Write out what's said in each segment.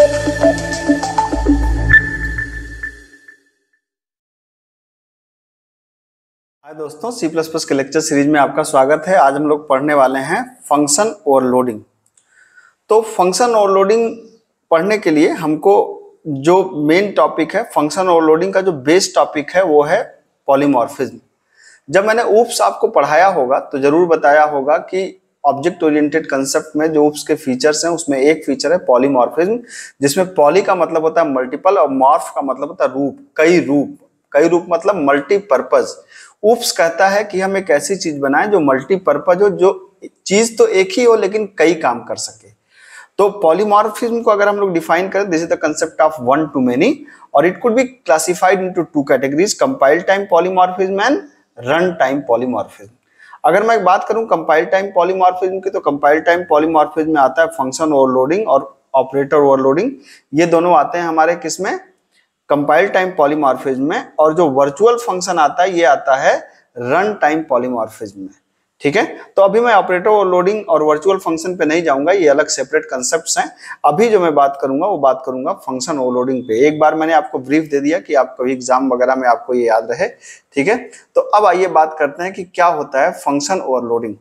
हाय दोस्तों, C plus plus के lecture series में आपका स्वागत है। आज हम लोग पढ़ने वाले हैं फंक्शन ओवरलोडिंग। तो फंक्शन ओवरलोडिंग पढ़ने के लिए हमको जो मेन टॉपिक है, फंक्शन ओवरलोडिंग का जो बेस टॉपिक है वो है पॉलीमॉर्फिज्म। जब मैंने ऊप्स आपको पढ़ाया होगा तो जरूर बताया होगा कि ऑब्जेक्ट ओरिएंटेड कंसेप्ट में जो ऊप्स के फीचर्स हैं उसमें एक फीचर है पॉलीमॉर्फिज्म, जिसमें पॉली का मतलब होता है मल्टीपल और मॉर्फ का मतलब होता है रूप, कई रूप मतलब मल्टीपर्पज। ऊप्स कहता है कि हम एक ऐसी चीज बनाएं जो मल्टीपर्पज हो, जो चीज तो एक ही हो लेकिन कई काम कर सके। तो पॉलीमॉर्फिज्म को अगर हम लोग डिफाइन करें, this is the concept of one to many, और it could be classified into two categories, compile time polymorphism and run time polymorphism. अगर मैं बात करूं कंपाइल टाइम पॉलीमॉर्फिज्म की, तो कंपाइल टाइम पॉलीमॉर्फिज्म में आता है फंक्शन ओवरलोडिंग और ऑपरेटर ओवरलोडिंग। ये दोनों आते हैं हमारे किसमें, कंपाइल टाइम पॉलीमॉर्फिज्म में। और जो वर्चुअल फंक्शन आता है ये आता है रन टाइम पॉलीमॉर्फिज्म में। ठीक है, तो अभी मैं ऑपरेटर ओवरलोडिंग और वर्चुअल फंक्शन पे नहीं जाऊंगा, ये अलग सेपरेट कंसेप्ट्स हैं। अभी जो मैं बात करूंगा वो बात करूंगा फंक्शन ओवरलोडिंग पे। एक बार मैंने आपको ब्रीफ दे दिया कि आप कभी एग्जाम वगैरह में आपको ये याद रहे। ठीक है, तो अब आइए बात करते हैं कि क्या होता है फंक्शन ओवरलोडिंग।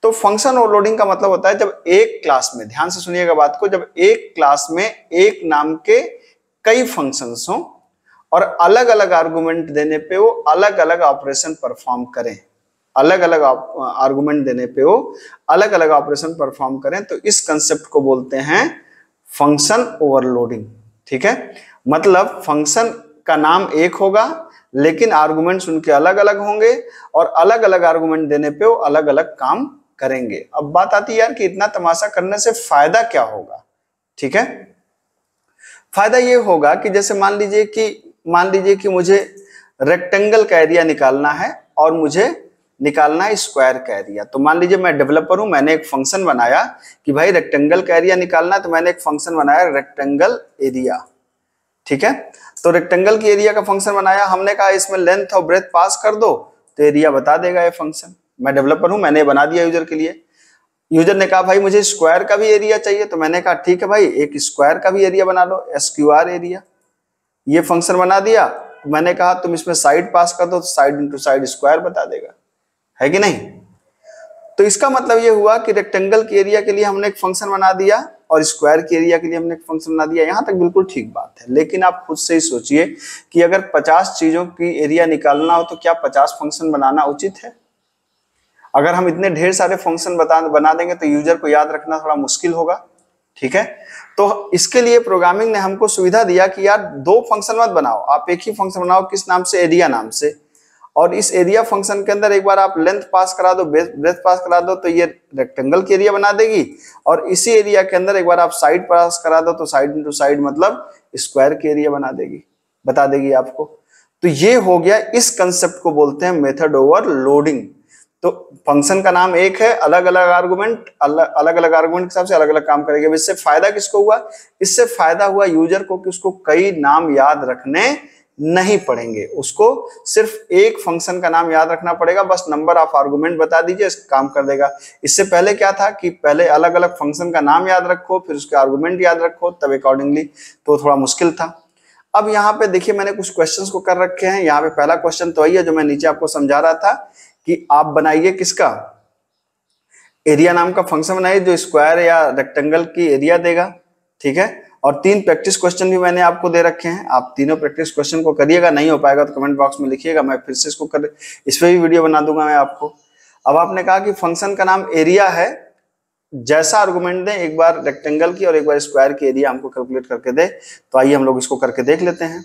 तो फंक्शन ओवरलोडिंग का मतलब होता है जब एक क्लास में, ध्यान से सुनिएगा बात को, जब एक क्लास में एक नाम के कई फंक्शंस हों और अलग अलग आर्गुमेंट देने पे वो अलग अलग ऑपरेशन परफॉर्म करें, अलग अलग आर्गुमेंट देने पे वो अलग अलग ऑपरेशन परफॉर्म करें, तो इस कंसेप्ट को बोलते हैं फंक्शन ओवरलोडिंग। ठीक है, मतलब फंक्शन का नाम एक होगा लेकिन आर्गुमेंट्स उनके अलग अलग होंगे और अलग अलग आर्गुमेंट देने पे वो अलग अलग काम करेंगे। अब बात आती है यार कि इतना तमाशा करने से फायदा क्या होगा। ठीक है, फायदा ये होगा कि जैसे मान लीजिए कि मुझे रेक्टेंगल का एरिया निकालना है और मुझे निकालना है स्क्वायर का एरिया। तो मान लीजिए मैं डेवलपर हूं, मैंने एक फंक्शन बनाया कि भाई रेक्टेंगल का एरिया निकालना है, तो मैंने एक फंक्शन बनाया रेक्टेंगल एरिया। ठीक है, तो रेक्टेंगल की एरिया का फंक्शन बनाया, हमने कहा इसमें लेंथ और ब्रेथ पास कर दो तो एरिया बता देगा ये फंक्शन। मैं डेवलपर हूं, मैंने बना दिया यूजर के लिए। यूजर ने कहा भाई मुझे स्क्वायर का भी एरिया चाहिए, तो मैंने कहा ठीक है भाई एक स्क्वायर का भी एरिया बना लो, SQR एरिया। ये फंक्शन बना दिया, मैंने कहा तुम इसमें साइड पास कर दो तो साइड इंटू साइड स्क्वायर बता देगा, है कि नहीं। तो इसका मतलब ये हुआ कि रेक्टेंगल के एरिया के लिए हमने एक फंक्शन बना दिया और स्क्वायर के एरिया के लिए हमने एक फंक्शन बना दिया। यहां तक बिल्कुल ठीक बात है, लेकिन आप खुद से ही सोचिए कि अगर 50 चीजों की एरिया निकालना हो तो क्या 50 फंक्शन बनाना उचित है। अगर हम इतने ढेर सारे फंक्शन बना देंगे तो यूजर को याद रखना थोड़ा मुश्किल होगा। ठीक है, तो इसके लिए प्रोग्रामिंग ने हमको सुविधा दिया कि यार दो फंक्शन मत बनाओ, आप एक ही फंक्शन बनाओ। किस नाम से, एरिया नाम से। और इस एरिया फंक्शन के अंदर एक बार आप लेंथ पास करा दो, ब्रेथ पास करा दो तो ये रेक्टेंगल की एरिया बना देगी, और इसी एरिया के अंदर एक बार आप साइड पास करा दो तो साइड इंटू साइड मतलब स्क्वायर की एरिया बता देगी आपको। तो ये हो गया, इस कंसेप्ट को बोलते हैं मेथड ओवरलोडिंग। तो फंक्शन का नाम एक है, अलग अलग आर्गुमेंट के हिसाब से अलग अलग काम करेंगे। इससे फायदा किसको हुआ, इससे फायदा हुआ यूजर को कि उसको कई नाम याद रखने नहीं पड़ेंगे, उसको सिर्फ एक फंक्शन का नाम याद रखना पड़ेगा, बस नंबर ऑफ आर्गुमेंट बता दीजिए, काम कर देगा। इससे पहले क्या था कि पहले अलग अलग फंक्शन का नाम याद रखो, फिर उसके आर्गुमेंट याद रखो, तब अकॉर्डिंगली तो थोड़ा मुश्किल था। अब यहाँ पे देखिए मैंने कुछ क्वेश्चंस को कर रखे हैं। यहाँ पे पहला क्वेश्चन तो वही है जो मैं नीचे आपको समझा रहा था कि आप बनाइए किसका, एरिया नाम का फंक्शन बनाइए जो स्क्वायर या रेक्टेंगल की एरिया देगा। ठीक है, और 3 प्रैक्टिस क्वेश्चन भी मैंने आपको दे रखे हैं, आप तीनों प्रैक्टिस क्वेश्चन को करिएगा। नहीं हो पाएगा तो कमेंट बॉक्स में लिखिएगा, मैं फिर से इसको इस पे भी वीडियो बना दूंगा मैं आपको। अब आपने कहा कि फंक्शन का नाम एरिया है, जैसा आर्गुमेंट दें, एक बार रेक्टेंगल की और एक बार स्क्वायर की एरिया हमको कैलकुलेट करके दे। तो आइए हम लोग इसको करके देख लेते हैं।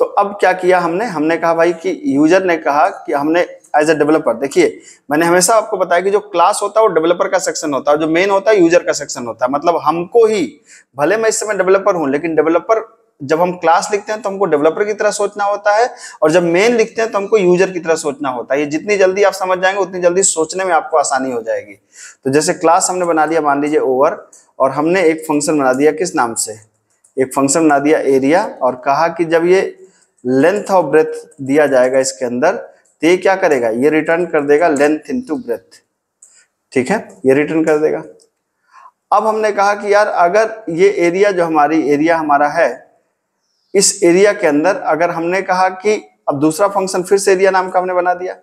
तो अब क्या किया हमने कहा भाई कि यूजर ने कहा कि हमने एज ए डेवलपर, देखिए मैंने हमेशा आपको बताया कि जो क्लास होता है वो डेवलपर का सेक्शन होता है, जो मेन होता है यूजर का सेक्शन होता है। मतलब हमको ही, भले मैं इस समय डेवलपर हूं, लेकिन डेवलपर जब हम क्लास लिखते हैं तो हमको डेवलपर की तरह सोचना होता है, और जब मेन लिखते हैं तो हमको यूजर की तरह सोचना होता है। ये जितनी जल्दी आप समझ जाएंगे उतनी जल्दी सोचने में आपको आसानी हो जाएगी। तो जैसे क्लास हमने बना लिया, मान लीजिए ओवर, और हमने एक फंक्शन बना दिया किस नाम से, एक फंक्शन बना दिया एरिया, और कहा कि जब ये लेंथ और ब्रेथ दिया जाएगा इसके अंदर तो ये क्या करेगा, ये रिटर्न कर देगा लेंथ इंटू ब्रेथ। ठीक है, ये रिटर्न कर देगा। अब हमने कहा कि यार अगर ये एरिया जो एरिया हमारा है, इस एरिया के अंदर अगर हमने कहा कि अब दूसरा फंक्शन फिर से एरिया नाम का हमने बना दिया,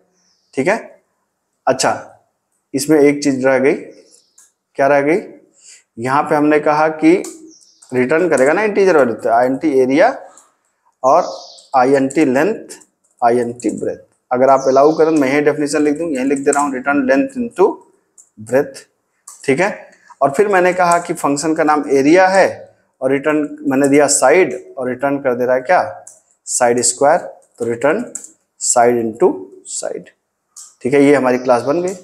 ठीक है। अच्छा, इसमें एक चीज रह गई, क्या रह गई, यहां पे हमने कहा कि रिटर्न करेगा ना इंटीजर वैल्यू, तो INT एरिया और INT लेंथ, INT ब्रेथ। अगर आप अलाउ करें मैं यही डेफिनेशन लिख दूं, यही लिख दे रहा हूं, रिटर्न लेंथ इनटू ब्रेथ, ठीक है। और फिर मैंने कहा कि फंक्शन का नाम एरिया है और रिटर्न मैंने दिया साइड और रिटर्न कर दे रहा है क्या, साइड स्क्वायर, तो रिटर्न साइड इनटू साइड, ठीक है। ये हमारी क्लास बन गई,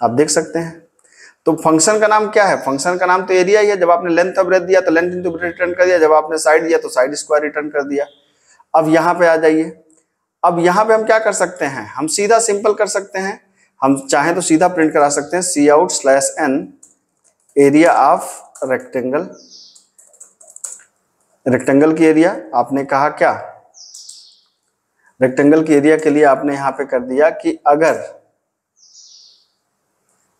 आप देख सकते हैं। तो फंक्शन का नाम क्या है, फंक्शन का नाम तो एरिया ही है। जब आपने लेंथ और ब्रेथ दिया तो लेंथ इनटू ब्रेथ रिटर्न कर दिया, जब आपने साइड दिया तो साइड स्क्वायर रिटर्न कर दिया। अब यहाँ पे आ जाइए, अब यहाँ पे हम क्या कर सकते हैं, हम सीधा सिंपल कर सकते हैं, हम चाहें तो सीधा प्रिंट करा सकते हैं, Cout/n area of rectangle, rectangle की एरिया आपने कहा क्या, रेक्टेंगल की एरिया के लिए आपने यहाँ पे कर दिया कि अगर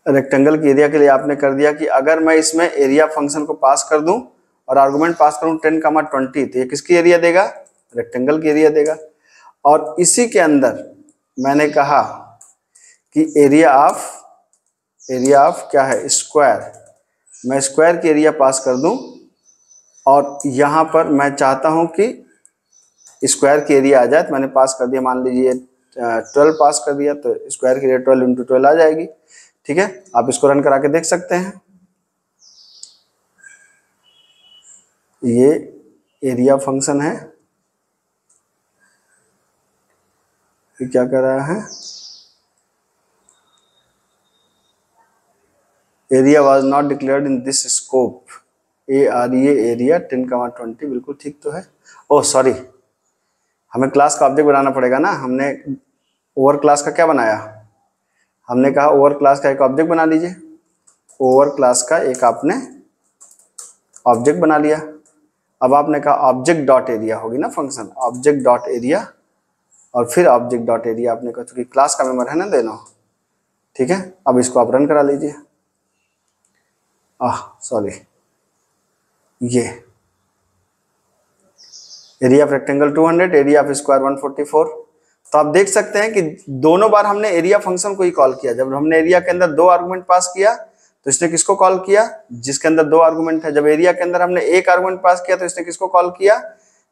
रेक्टेंगल की एरिया के लिए आपने कर दिया कि अगर मैं इसमें एरिया फंक्शन को पास कर दूं और आर्गुमेंट पास करूं 10, 20, तो ये किसकी एरिया देगा, रेक्टेंगल की एरिया देगा। और इसी के अंदर मैंने कहा कि एरिया ऑफ क्या है, स्क्वायर, मैं स्क्वायर की एरिया पास कर दूं और यहां पर मैं चाहता हूं कि स्क्वायर की एरिया आ जाए, तो मैंने पास कर दिया, मान लीजिए 12 पास कर दिया, तो स्क्वायर की एरिया 12 × 12 आ जाएगी, ठीक है। आप इसको रन करा के देख सकते हैं। ये एरिया फंक्शन है, ये क्या कर रहा है, area was not declared in this scope, AREA area 10, 20, बिल्कुल ठीक तो है। ओह सॉरी, हमें क्लास का ऑब्जेक्ट बनाना पड़ेगा ना, हमने ओवर क्लास का क्या बनाया, हमने कहा ओवर क्लास का एक ऑब्जेक्ट बना लीजिए, ओवर क्लास का एक आपने ऑब्जेक्ट बना लिया। अब आपने कहा ऑब्जेक्ट डॉट एरिया होगी ना फंक्शन, ऑब्जेक्ट डॉट एरिया और फिर ऑब्जेक्ट डॉट एरिया आपने कहा, क्योंकि क्लास का मेंबर है ना दोनों, ठीक है। अब इसको आप रन करा लीजिए, सॉरी, ये area of rectangle 200, area of square 144। तो आप देख सकते हैं कि दोनों बार हमने एरिया फंक्शन को ही कॉल किया। जब हमने एरिया के अंदर 2 आर्गुमेंट पास किया तो इसने किसको कॉल किया, जिसके अंदर 2 आर्गुमेंट है। जब एरिया के अंदर हमने 1 आर्गुमेंट पास किया तो इसने किसको कॉल किया,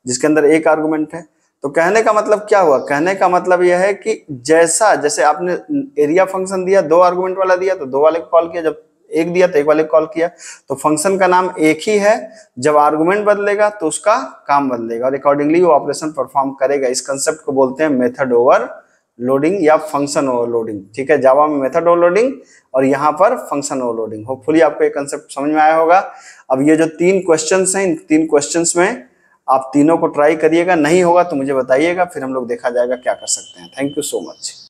जिसके अंदर 1 आर्गुमेंट है। तो कहने का मतलब क्या हुआ, कहने का मतलब यह है कि जैसे आपने एरिया फंक्शन दिया, 2 आर्गुमेंट वाला दिया तो 2 वाले को कॉल किया, जब 1 दिया तो 1 वाले को कॉल किया। तो फंक्शन का नाम एक ही है, जब आर्गुमेंट बदलेगा तो उसका काम बदलेगा और अकॉर्डिंगली वो ऑपरेशन परफॉर्म करेगा। इस कंसेप्ट को बोलते हैं मेथड ओवरलोडिंग या फंक्शन ओवरलोडिंग, ठीक है। जावा में मेथड ओवरलोडिंग और यहाँ पर फंक्शन ओवरलोडिंग। होपफुली आपको ये कंसेप्ट समझ में आया होगा। अब ये जो 3 क्वेश्चंस हैं, इन 3 क्वेश्चंस में आप तीनों को ट्राई करिएगा, नहीं होगा तो मुझे बताइएगा, फिर हम लोग देखा जाएगा क्या कर सकते हैं। Thank you so much.